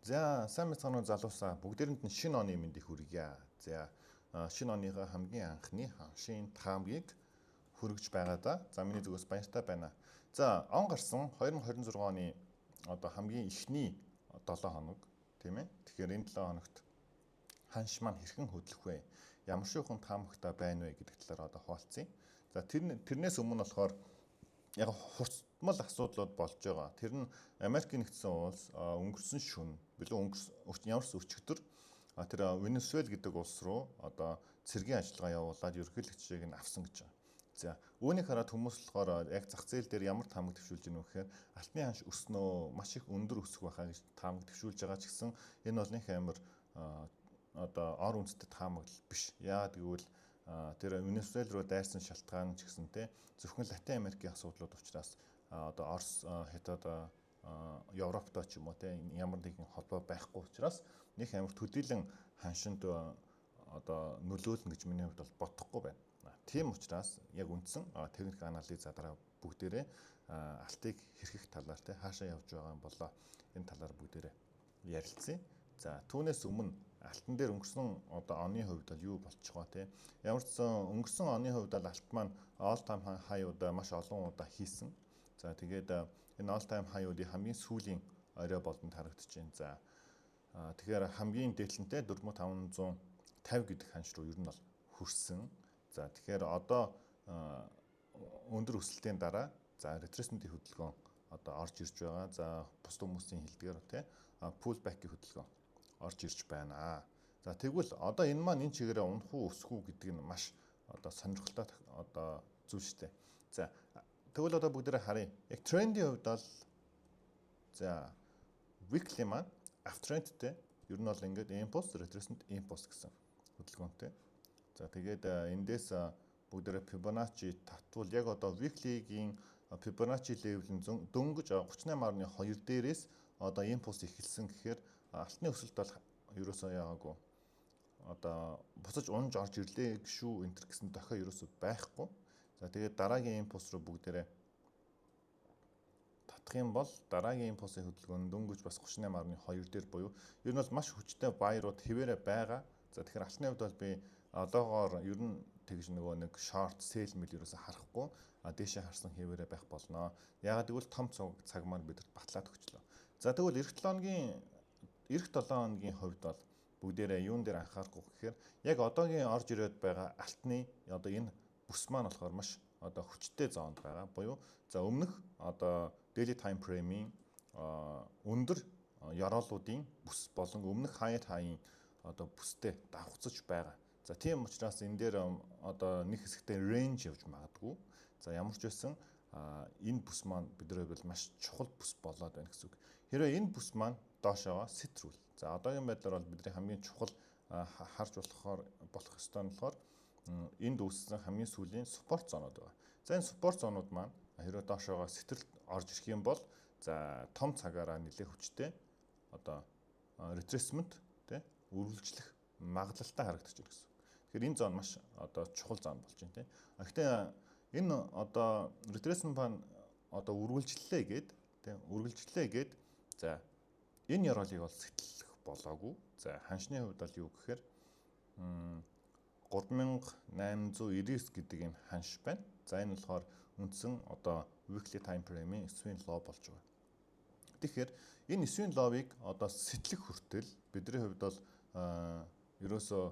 За сайн мэцхан залуусаа бүгдээрэнд нь шинэ оны мэндийг хүргье. За шинэ оныхоо хамгийн анхны ханшийн таамгийг хүргэж байгаа да. За миний зүгээс баяртай байна. За он гарсан 2026 оны одоо хамгийн эхний 7 хоног тийм ээ. Тэгэхээр энэ 7 хоногт ханш маань хэрхэн хөдлөх вэ? Ямар шүүхэн таамагтай байна вэ гэдэг талаар одоо хуваалцъя. За тэрнээс өмнө болохоор яг хурцмал асуудлууд болж байгаа. Тэр нь Америкийн нэгдсэн улс өнгөрсөн шөнө билүү ямар ч өчигдөр тэр Венесуэл гэдэг улс руу одоо цэргийн ажиллагаа явуулаад ерөнхийлөгчийг нь авсан гэж байгаа. За үүнийг хараад хүмүүс болохоор яг зах зээл дээр ямар таамаг төвшүүлж гэнэ вэ гэхээр алтны ханш өснөө маш их өндөр өсөх байхаа гэж таамаг төвшүүлж байгаа ч гэсэн энэ бол нэг амар одоо ор үндэстэй таамаг биш. Яагаад гэвэл тэр Венесуэл руу дайрсан шалтгаан ч гэсэн те зөвхөн Латин Америкийн асуудлууд учраас одоо Орос, Хятад, Европтой ч юм уу те ямар нэгэн холбоо байхгүй учраас нэг амар төдийлөн ханшинд одоо нөлөөлнө гэж миний хувьд бол бодохгүй байна. Тийм учраас яг үндсэн техник анализа дараа бүгдээрээ алтыг хэрхэх талаар те хаашаа явж байгаа юм болоо энэ талаар бүгдээрээ ярилцъя. За түүнээс өмнө алтан дээр өнгөрсөн одоо оны хувьд бол юу болчих вэ те? Ямар ч өнгөрсөн оны хувьд бол алт маань all time high-уудаа маш олон удаа хийсэн. За тэгээд энэ all time high-уудын хамгийн сүүлийн орой болонд харагдаж байна. За тэгэхээр хамгийн дээдлэнтэй 4550 гэдэг ханш руу ер нь бол хүрсэн. За тэгэхээр одоо өндөр өсөлтийн дараа за ретресментийн хөдөлгөөн одоо орж ирж байгаа. За бусд хүмүүсийн хэлдгээр те pullback-ийн хөдөлгөөн орж ирж байна. За тэгвэл одоо энэ маань энэ чигээрээ унах уу өсөх үү гэдэг нь маш одоо сонирхолтой одоо зүйл шүү дээ. За тэгвэл одоо бүгдээрээ харъя. Яг трендийн хувьд бол за weekly маань uptrendтэй ер нь бол ингээд impulse retracement impulse гэсэн хөдөлгөөнтэй. За тэгээд эндээс бүгдээрээ Fibonacci татвал яг одоо weekly-гийн Fibonacci level-ийн дөнгөж 38.2 дээрээс одоо impulse эхэлсэн гэхээр алтны өсөлт бол ерөөсөө яагаагүй одоо буцаж унж орж ирлээ шүү энэ төр гэсэн дохио ерөөсөө байхгүй. За тэгээд дараагийн импульс руу бүгдээрээ татах юм бол дараагийн импульсын хөдөлгөөн дөнгөж бас 38.2 дээр буюу ер нь бол маш хүчтэй байрууд хэвээрээ байгаа. За тэгэхээр алтны хувьд бол би одоогоор ер нь тэгж нэг short sell мэл ерөөсөө харахгүй дээшээ харсан хэвээрээ байх болно. Яагаад гэвэл том цаг маань бидэд батлаад өгчлөө. За тэгвэл эх 7 хоногийн хувьд бол бүгдээрээ юун дээр анхаарахгүй гэхээр яг одоогийн орж ирээд байгаа алтны одоо энэ бүс маань болохоор маш одоо хүчтэй зоонд байгаа. Буюу за өмнөх одоо daily time frame-ийн өндөр яроолуудын бүс болон өмнөх хайн одоо бүстэй давхцаж байгаа. За тийм учраас энэ дээр одоо нэг хэсэгтээ range явж магадгүй. За ямар ч байсан энэ бүс маань бидрээ бол маш чухал бүс болоод байна гэсэн үг. Хэрвээ энэ бүс маань доошоо сэтрүүл. За одоогийн байдлаар бол бидний хамгийн чухал харж болох ёстой нь болохоор энд үүссэн хамгийн сүүлийн спорт зоонууд байгаа. За энэ спорт зоонууд маань хэрвээ доошоо сэтрэлд орж ирэх юм бол за том цагаараа нэлээд хүчтэй одоо retracement тий үргэлжлэх магадлалтай харагдаж байна гэсэн. Тэгэхээр энэ зон маш одоо чухал зон болж байна тий. Гэхдээ энэ одоо retracement маань одоо үргэлжлэлээ гээд за энэ яроолыг бол сэтлэх болоогүй. За ханшны хувьд бол юу гэхээр 3899 гэдэг энэ ханш байна. За энэ болохоор үндсэн одоо weekly time frame-ийн swing low болж байгаа. Тэгэхээр энэ swing low-ыг одоо сэтлэх хүртэл бидний хувьд бол ерөөсөө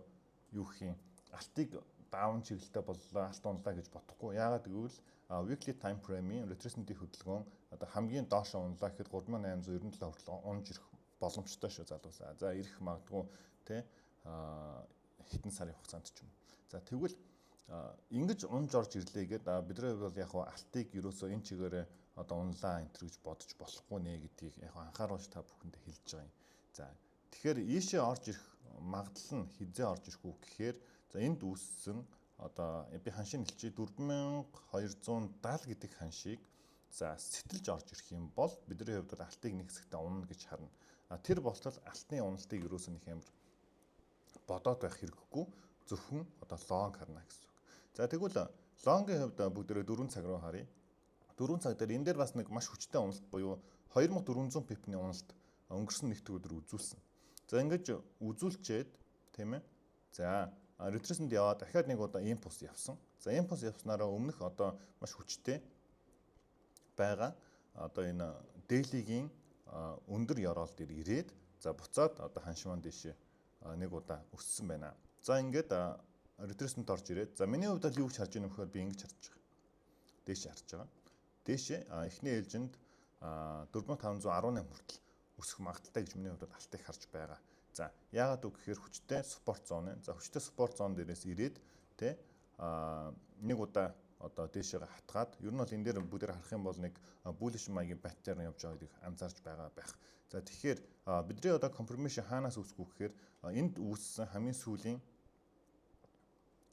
юу гэх юм алтыг даун чиглэлтэй боллоо алт унлаа гэж бодохгүй. Яагаад гэвэл weekly time frame-ийн retracement-ийн хөдөлгөөн одоо хамгийн доош унлаа гэхэд 3897 хүртэл унж ирэх боломжтой шүү залуусаа. За ирэх магадгүй тий хэдэн сарын хугацаанд ч юм. За тэгвэл ингэж унж орж ирлээ гээд бидний бол яг алтыг ерөөсөө энэ чигээрээ одоо унлаа энэ төр гэж бодож болохгүй нэ гэдгийг яг анхааруулж та бүхэндээ хэлж байгаа юм. За тэгэхээр ийшээ орж ирэх магадлал нь хизээ орж ирэх үү гэхээр за энд үүссэн одоо би ханшийн хэлчихье 4270 гэдэг ханшийг за сэтэлж орж ирэх юм бол бидний хувьд бол алтыг нэг хэсэгтээ унана гэж харна. Тэр болтол алтны уналтыг ерөөсөө нэг амар бодоод байх хэрэггүй зөвхөн одоо лонг харна гэсэн үг. За тэгвэл лонгийн хувьд бүгдээрээ 4 цаг руу харъя. 4 цаг дээр энэ дээр бас нэг маш хүчтэй уналт буюу 2400 пипны уналт өнгөрсөн нэгд өдөр үзүүлсэн. За ингэж үзүүлчихэд тийм ээ. За ретресэнд яваад дахиад нэг удаа импульс явсан. За импульс явснараа өмнөх одоо маш хүчтэй байгаа одоо энэ дээлигийн өндөр ёроол дээр ирээд за буцаад одоо ханшман дэше нэг удаа өссөн байна. За ингээд ретресэнд орж ирээд за миний хувьд л юу гэж харж байгаа нөхөр би ингэж харж байгаа. Дээшээ харж байгаа. Дээшээ эхний ээлжинд 4518 хүртэл өсөх магадaltaй гэж миний хувьд алтыг харж байгаа. За яагаад үг гэхээр хүчтэй спорт зон ээ. За хүчтэй спорт зон дээрээс ирээд тэ нэг удаа одоо дээшээ хатгаад ер нь бол энэ дээр бүгдээр харах юм бол нэг bullish маягийн паттерн явж байгааг анзаарч байгаа байх. За тэгэхээр бидний одоо confirmation хаанаас үүсгүү гэхээр энд үүссэн хамгийн сүүлийн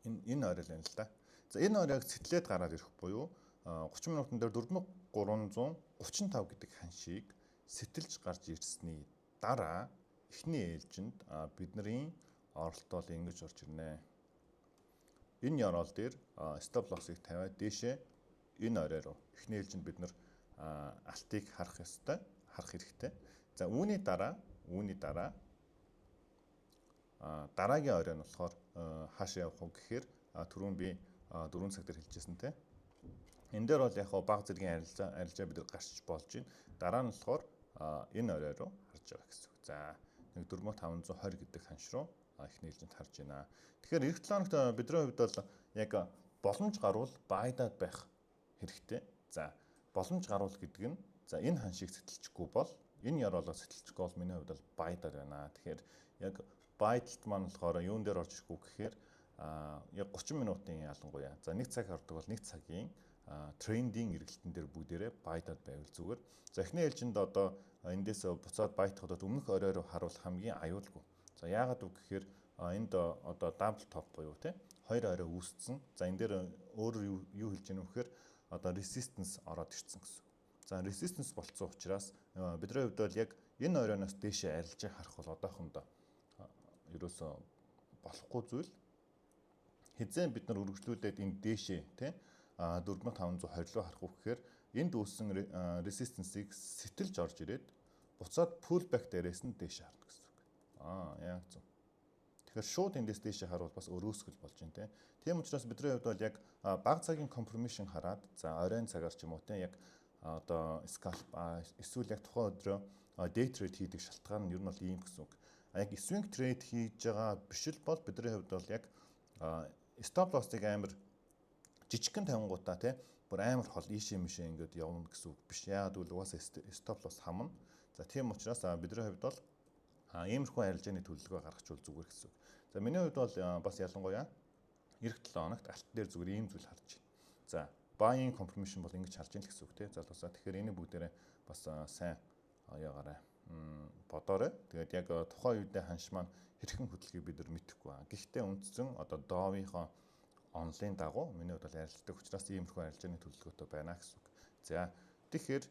энэ орой л байна л да. За энэ оройг сэтлээд гараад ирэх буюу 30 минутын дээр 4335 гэдэг ханшийг сэтэлж гарч ирсний дараа эхний ээлжинд бидний оролт бол ингэж орж ирнэ. Энэ ёроол дээр стоп лоссыг тавиад дээшээ энэ орой руу эхний ээлжинд бид нар алтыг харах ёстой, харах хэрэгтэй. За үүний дараа дараагийн орой нь болохоор хаашаа явах вэ гэхээр түрүүн би 4 цаг дээр хэлжсэн те. Энэ дээр бол яг баг зэргийн арилжаа бид гарч болж байна. Дараа нь болохоор энэ орой руу харж байгаа гэсэн үг. За нэг 4520 гэдэг ханш руу эхний ээлжинд харж байна. Тэгэхээр эх 7 хоногт бидний хувьд бол яг боломж гарвал байдаад байх хэрэгтэй. За боломж гарвал гэдэг нь за энэ ханшийг сэтэлчихгүй бол энэ ёроолоо сэтэлчихгүй бол миний хувьд бол байдаад байна. Тэгэхээр яг байдалт маань болохоор юун дээр орж ирэхгүй гэхээр яг 30 минутын ялангуяа. За 1 цаг ордог бол 1 цагийн трендинг эргэлтэн дээр бүгдээрээ байдаад байвал зүгээр. За эхний ээлжинд одоо эндээс буцаад байтахад өмнөх орой руу харуул хамгийн аюулгүй. За яагаад вэ гэхээр энд одоо дабл топ буюу те хоёр орой үүссэн. За энэ дээр өөрөөр юу хэлж яах вэ гэхээр одоо resistance ороод ирсэн гэсэн. За resistance болцсон учраас бидний хувьд бол яг энэ оройноос дээшээ арилжаа харах бол одоохондоо ерөөсөө болохгүй зүйл. Хизээ бид нар үргэлжлүүлээд энэ дээшээ те 4520 руу харах уу гэхээр энд үүссэн resistance-ийг сэтэлж орж ирээд буцаад pullback дээрээс нь дээш харна гэсэн үг. Яг зөв. Тэгэхээр шууд эндээс дээш харуул бас өрөөсгөл болж байна те. Тийм учраас бидний хувьд бол яг бага цагийн confirmation хараад за оройн цагаар ч юм уу те яг одоо scalp эсвэл яг тухайн өдрөө day trade хийдэг шалтгаан нь ер нь бол ийм гэсэн үг. Яг swing trade хийж байгаа биш л бол бидний хувьд бол яг stop loss-ыг амар жижигхэн тавингуудаа те бүр амар хол ийшээ мишээ ингээд явна гэсэн үг биш. Яагаад гэвэл угаасаа stop loss хамна. За тийм учраас бидний хувьд бол иймэрхүү арилжааны төлөвлөгөө гаргachвал зүгээр гэсэн үг. За миний хувьд бол бас ялангуяа эх 7 хоногт алт дээр зүгээр ийм зүйл харж байна. За buying confirmation бол ингэж харж ийн л гэсэн үг те залуусаа. Тэгэхээр энийг бүгдээрээ бас сайн яагаарай. Бодоорой. Тэгээд яг тухайн үедээ ханш маань хэрхэн хөдөлгөөг бид нар мэдэхгүй байна. Гэхдээ үндсэн одоо доовынхоо онлайн дагуу миний хувьд бол арилждаг учраас иймэрхүү арилжааны төлөвлөгөөтэй байна гэсэн үг. За тэгэхээр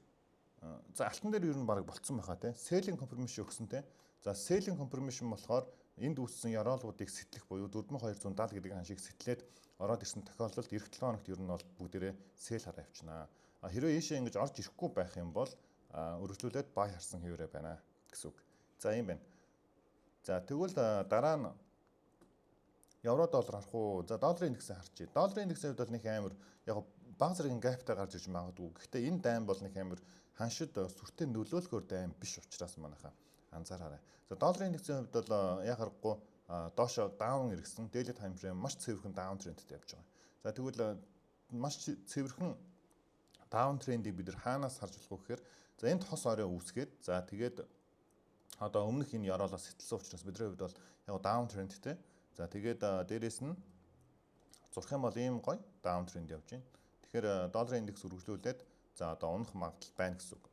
за алтан дээр ер нь баг болцсон байхаа те. Selling confirmation өгсөн те. За selling confirmation болохоор энд үүссэн яроолуудыг сэтлэх буюу 4270 гэдэг ханшийг сэтлээд ороод ирсэн тохиолдолд эх 7 хоногт ер нь бол бүгдээрээ sell хараа явчихнаа. Хэрвээ ийшээ ингэж орж ирэхгүй байх юм бол өргөжлүүлээд buy харсан хэвээрээ байна гэсэн үг. За ийм байна. За тэгвэл дараа нь евро доллар харах уу? За долларын индексийг харчий. Долларын индексийн хувьд бол нэг амар яг бага зэргийн гаптай гарч ирж магадгүй. Гэхдээ энэ дайм бол нэг амар ханшид сүртэй нөлөөлөхөөр дайм биш учраас манайхаа анзаараарай. За долларын индексийн хувьд бол яг харахгүй доошо даун иргэсэн. Daily time frame маш цэвэрхэн даун трендтэй явж байгаа. За тэгвэл маш цэвэрхэн даун трендийг бид нар хаанаас харж болох вэ гэхээр за энд хос орой үүсгээд за тэгээд одоо өмнөх энэ яроолоос сэтэлсэн учраас бидний хувьд бол яг даун трендтэй. За тэгээд дээрэс нь зурх юм бол ийм гоё даун тренд явж байна. Тэгэхээр долларын индекс үргэлжлүүлээд за одоо унах магадлал байна гэсэн үг.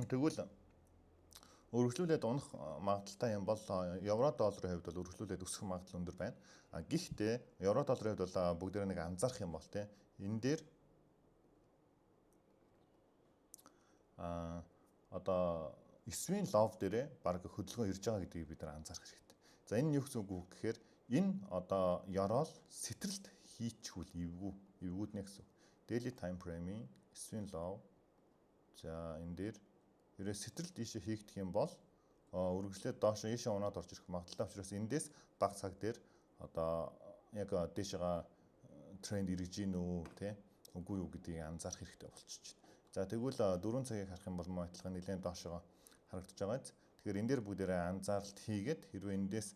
Тэгвэл үргэлжлүүлээд унах магадaltaй юм бол евро долларын хувьд бол үргэлжлүүлээд өсөх магадлал өндөр байна. Гэхдээ евро долларын хувьд бол бүгдээр нэг анзаарах юм бол те энэ дээр одоо эсвийн лов дээрээ баг хөдөлгөөн ирж байгаа гэдгийг бид нар анзаарах хэрэгтэй. За энэ нь юу гэсэн үг вэ гэхээр энэ одоо ёроол сэтрэлт хийчихвэл эвгүүд нэ гэсэн. Daily time frame-ийн эсвийн лов за энэ дээр ерөө сэтрэлт ийшээ хийгдэх юм бол үргэлжлээд доош ийшээ унаад орж ирэх магадлалтай учраас эндээс бага цаг дээр одоо яг дээшээ тренд ирж гин үү те үгүй юу гэдгийг анзаарах хэрэгтэй болчихж байна. За тэгвэл 4 цагийг харах юм бол мөн адилхан нэлээд доошоо харагдаж байгаа. Тэгэхээр энэ дээр бүгдээрээ анзаарлт хийгээд хэрвээ эндээс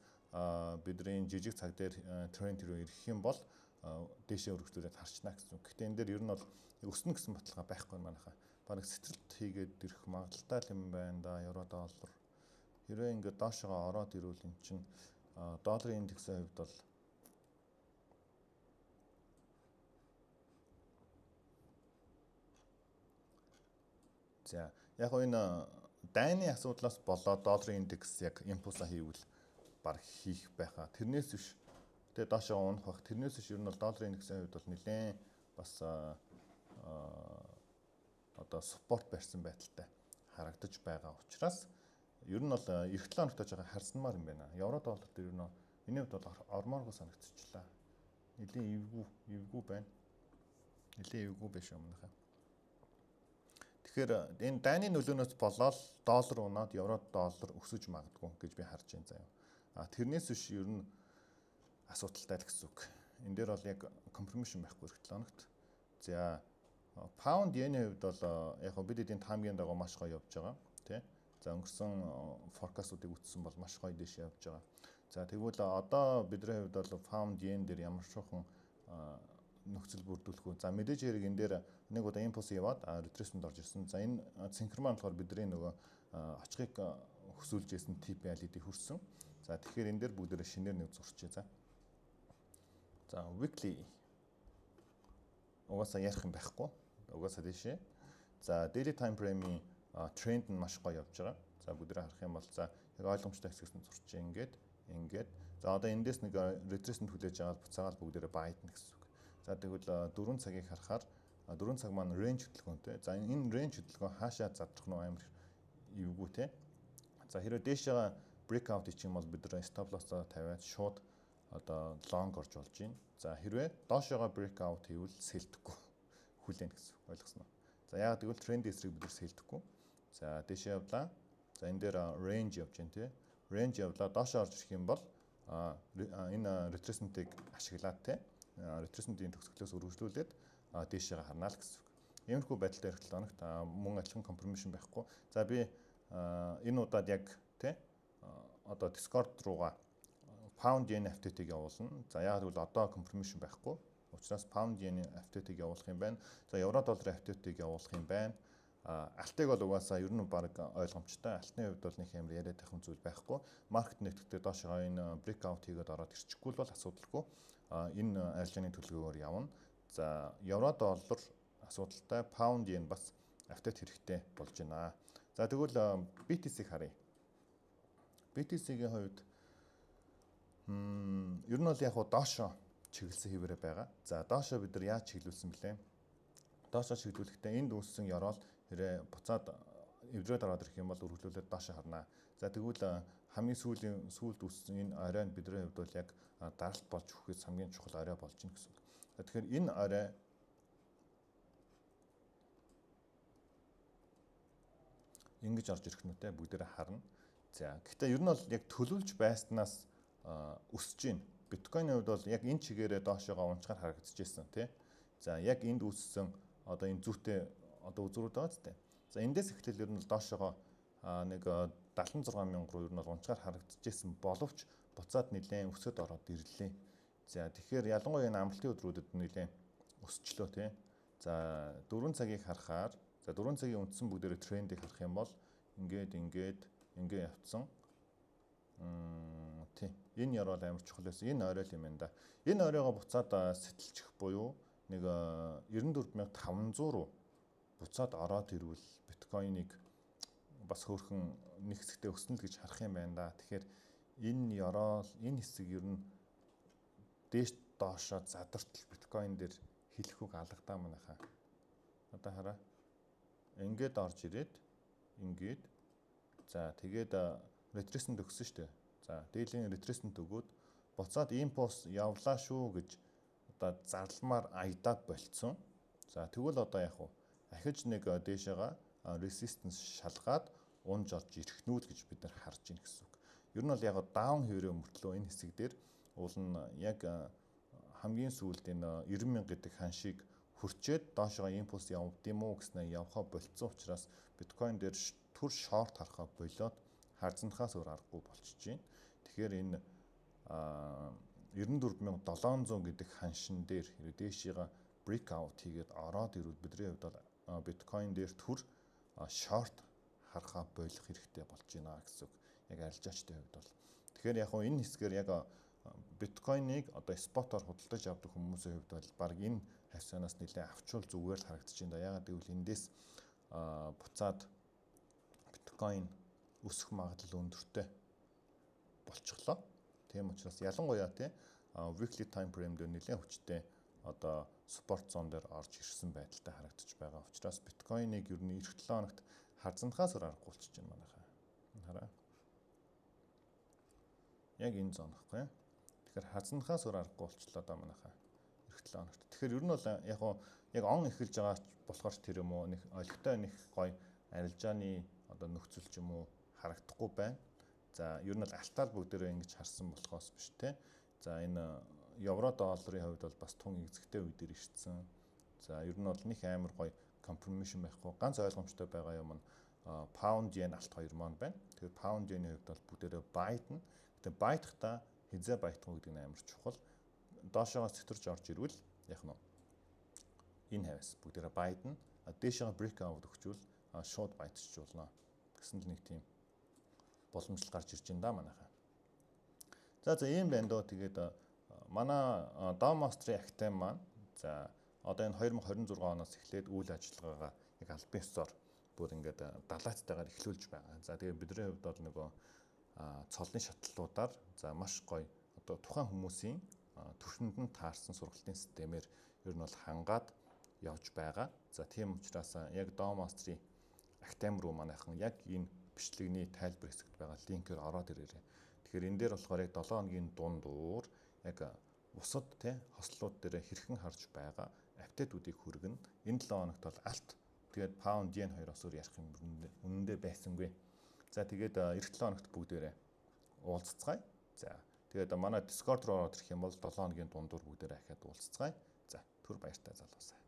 бидний жижиг цаг дээр тренд рүү ирэх юм бол дээшээ өргөжлүүлээд харчна гэсэн үг. Гэхдээ энэ дээр ер нь бол өснө гэсэн баталгаа байхгүй манайхаа. Бараг сэтэрт хийгээд ирэх магадлалтай юм байна да. Евро доллар. Хэрвээ ингээд доошоо ороод ирвэл эн чинь долларын индексийн хувьд бол за яг энэ дайны асуудлаас болоод долларын индекс яг импульсаа хийвэл баг хийх байхаа. Тэрнээс биш тэгээ доошоо унах бах. Тэрнээс биш ер нь бол долларын индексийн хувьд бол нэлээд бас одоо спорт барьсан байдалтай харагдаж байгаа учраас ер нь бол эх 7 хоногт байгаа харснаар юм байна. Евро доллар дээр ер нь энэ хувьд бол ормоорго санагдчихлаа. Нэлийн эвгүй байна. Нэлийн эвгүй биш юм нахаа. Тэгэхээр энэ дайны нөлөөнөөс болоод доллар унаад евро доллар өсөж магадгүй гэж би харж байна заяа. Тэрнээс биш ер нь асуудалтай л гэсэн үг. Энэ дээр бол яг компромишн байхгүй эх 7 хоногт. За паунд йений хувьд бол яг бид эдийн таамгийн дагуу маш гоё явж байгаа тий. За өнгөрсөн форкастуудыг үтсэн бол маш гоё дэш явж байгаа. За тэгвэл одоо бидний хувьд бол паунд йен дээр ямар шохон нөхцөл бүрдүүлэх үү. За мэдээж хэрэг энэ дээр нэг удаа импульс яваад ретресмент орж ирсэн. За энэ синхроман болохоор бидний нөгөө очихыг хөсүүлж ирсэн TP-ийг хүрсэн. За тэгэхээр энэ дээр бүгдээрээ шинээр нэг зурчээ за. За weekly угаасаа ярих юм байхгүй. Угаасаа дэшээ. За daily time frame-ийн тренд нь маш гоё явж байгаа. За бүгдээрээ харах юм бол за яг ойлгомжтой хэсгээс нь зурчээ ингээд. За одоо эндээс нэг ретресмент хүлээж аваад буцаагаад бүгдээрээ байдна гэсэн үг. За тэгвэл 4 цагийг харахаар 4 цаг маань range хөдөлгөөнтэй. За энэ range хөдөлгөөн хаашаа задрах нь амар эвгүй те. За хэрвээ дээшээ breakout хийх юм бол бид нэ stop loss-аа тавиад шууд одоо long орж болж байна. За хэрвээ доошоогоо breakout хийвэл сэлдэхгүй хүлээн гэсэн ойлгосноо. За яагаад гэвэл тренд эсрэг бид нар сэлдэхгүй. За дээшээ явлаа. За энэ дээр range явж байна те. Range явлаа доошоо орж ирэх юм бол энэ retracement-ыг ашиглаад те. Retracement-ийн төгсгөлөөс үргэлжлүүлээд дээшээ харнаа л гэсэн үг. Иймэрхүү байдлаар эх 7 хоногт мөн адилхан компромишн байхгүй. За би энэ удаад яг те одоо Discord руугаа pound yen FTT-г явуулна. За яг л одоо компромишн байхгүй. Учираас pound yen FTT-г явуулах юм байна. За евро долларын FTT-г явуулах юм байна. Алтыг бол угаасаа ер нь баг ойлгомжтой. Алтны хувьд бол нэг юм яриад тахын зүйл байхгүй. Маркет нэгтгэхдээ доошоо энэ breakout хийгээд ороод ирчихгүй бол асуудалгүй. Энэ арилжааны төлөвөөр явна. За евро доллар асуудалтай, pound yen бас FTT хэрэгтэй болж байна. За тэгвэл BTC-г харъя. BTC-гийн хувьд ер нь бол яг доошоо чиглэсэн хэвээрээ байгаа. За доошоо бид нар яаж чиглүүлсэн блэ? Доошоо чиглүүлэхдээ энд үүссэн ёроол хэрэг буцаад эвдрээд ороод ирэх юм бол үргэлжлүүлээд доошоо харнаа. За тэгвэл хамгийн сүүлд үүссэн энэ орой нь бидний хувьд бол яг даралт болж өгөхөөс хамгийн чухал орой болж гин гэсэн үг. Тэгэхээр энэ орой ингэж орж ирэх нүтэй бүгдээрээ харна. За гэхдээ ер нь бол яг төлөвлөж байснаас өсөж гин. Биткойны хувьд бол яг энэ чигээрээ доошоогоо унчгаар харагдаж байсан тий. За яг энд үүссэн одоо энэ зүйтэй одоо үзрүүд байгаа зү. За эндээс эхлээл ер нь доошоогоо нэг 76 мянга руу ер нь унчгаар харагдажсэн боловч буцаад нэлээд өсөд ороод ирлээ. За тэгэхээр ялангуяа энэ амралтын өдрүүдэд нэлээд өсчлөө тий. За 4 цагийг харахаар за 4 цагийн үндсэн бүгдээрээ трендийг харах юм бол ингээд явцсан. Тий. Энэ ёроо амар чухал байсан. Энэ орой л юм байна да. Энэ оройгоо буцаад сэтэлчих буюу нэг 94500 руу буцаад ороод ирвэл биткойныг бас хөөрхөн нэг хэсэгтээ өснө л гэж харах юм байна да. Тэгэхээр энэ ёроо энэ хэсэг ер нь дээш доошоо задартал биткойн дээр хэлэх үг алгадаа манайхаа. Одоо хараа. Ингээд орж ирээд ингээд за тэгээд ретресмент өгсөн шүү дээ. За дээлийн ретресмент өгөөд буцаад импульс явлаа шүү гэж одоо зарламаар аядаад болцсон. За тэгвэл одоо яг уу ахиж нэг дээшээгаа resistance шалгаад унж орж ирэхнүүд гэж бид нар харж байна гэсэн үг. Ер нь бол яг даун хэврээ мөртлөө энэ хэсэг дээр уул нь яг хамгийн сүүлд энэ 90,000 гэдэг ханшийг хүрчээд доошоо импульс явд юм уу гэснээр явхаа болцсон учраас биткойн дээр түр шорт харахаа болоод харзантахаас өөр аргагүй болчихж байна. Тэгэхээр энэ 94,700 гэдэг ханшин дээр дээшийгээ брик аут хийгээд ороод ирвэл бидний хувьд бол биткойн дээр түр шорт харахаа болох хэрэгтэй болж байна гэсэн үг. Яг арилжаачдын хувьд бол. Тэгэхээр яг энэ хэсгээр яг биткойныг одоо спотоор худалдаж авдаг хүмүүсийн хувьд бол баг энэ хавцаанаас нэлээд авчвал зүгээр л харагдаж байна. Яагаад гэвэл эндээс буцаад биткойн өсөх магадлал өндөртэй болчихлоо. Тийм учраас ялангуяа тий weekly time frame дээр нэлээд хүчтэй одоо support zone дээр орж ирсэн байдалтай харагдаж байгаа учраас биткойныг ер нь эх 7 хоногт харзантахаас өөр аргагүй болчихж байна манайхаа. Хараа. Яг энэ зон гэхгүй. Тэгэхээр харзантахаас өөр аргагүй болчихлоо да манайхаа. Эх 7 хоногт. Тэгэхээр ер нь бол яг он эхэлж байгаа болохоор тэр юм уу нэг олигтой нэг гоё арилжааны одоо нөхцөл ч юм уу харагдахгүй байна. За ер нь бол алтаал бүгдээрээ ингэж харсан болохоос биш те. За энэ евро долларын хувьд бол бас тун эзэгтэй үе дээр ирсэн. За ер нь бол нэг амар гоё confirmation байхгүй. Ганц ойлгомжтой байгаа юм нь pound yen алт 2 маань байна. Тэгэхээр pound yen-ийн хувьд бол бүгдээрээ байтна. Гэтэ байтахта хизээ байтах уу гэдэг нь амар чухал. Доошоогоос цэвэрж орж ирвэл яг нь энэ хавьяас бүгдээрээ байтна. Дээшээ break out өгчвөл шууд байтчих болно. Гэсэн л нэг тийм боломжтой гарч ирж байна да манайхаа. За ийм байна дөө тэгээд манай Domostri Actem маань за одоо энэ 2026 оноос эхлээд үйл ажиллагаагаа яг албан ёсоор бүр ингээд далайцтайгаар эхлүүлж байгаа. За тэгээд бидний хувьд бол нөгөө цолын шатлалуудаар за маш гоё одоо тухайн хүмүүсийн түвшинд нь таарсан сургалтын системээр ер нь бол хангаад явж байгаа. За тийм учраас яг Domostri Actem руу манайхан яг энэ бичлэгний тайлбар хэсэгт байгаа линкээр ороод ирээрэй. Тэгэхээр энэ дээр болохоор яг 7 хоногийн дундуур яг бусад тий хослууд дээр хэрхэн харж байгаа апдейтуудыг хүргэнэ. Энэ 7 хоногт бол алт тэгээд pound yen хоёроос өөр ярих юм үнэндээ байсангүй. За тэгээд эх 7 хоногт бүгдээрээ уулзцгаая. За тэгээд манай Discord руу ороод ирэх юм бол 7 хоногийн дундуур бүгдээрээ ахаад уулзцгаая. За түр баяртай залуусаа.